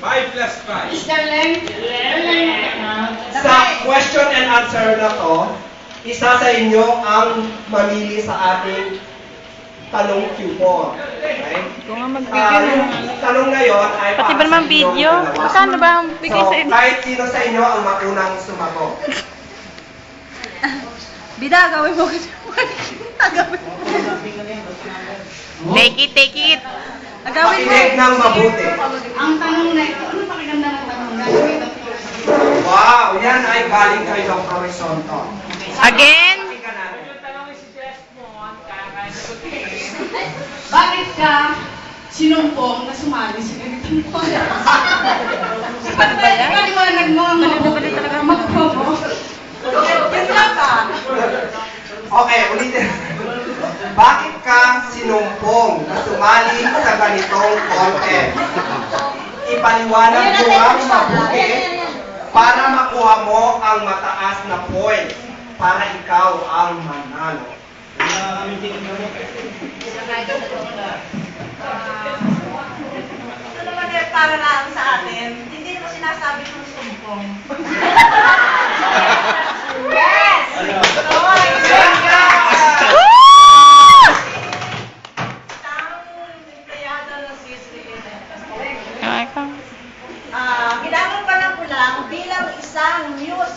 5 plus 5. Sa question and answer na to, isa sa inyo ang mamili sa ating tanong Q4. Okay? Kung nga mag-video Yung tanong ngayon ay Pati ba para naman sa inyong video? dalawa. Magkano ba ang bigay sa So, inyo? kahit sino sa inyo ang maunang sumagot. Bida, gawin mo kasi. Agawin mo. Take it, take it. Agawin mo. Pakinig ng mabuti. Ang tanong na ito, ano pakiganda ng tanong na ito? Wow, yan ay galing kay Dr. Rizonto. Again? Pakinggan natin. Bakit ka sinumpong na sumali sa ganitong podcast? Paano ba yan? Paliwanag mo ang Balik talaga ang magpopo. Yun lang ka. Okay, ulitin. Bakit ka sinumpong na sumali sa ganitong content? Ipaliwanag mo ang mabuti para makuha mo ang mataas na point para ikaw ang manalo. Ito naman eh, para lang sa atin, hindi naman sinasabi ng sumpong. Yes! Isang empleyado ng CCN. Ay, ka. Ginamit pa lang ko lang bilang isang news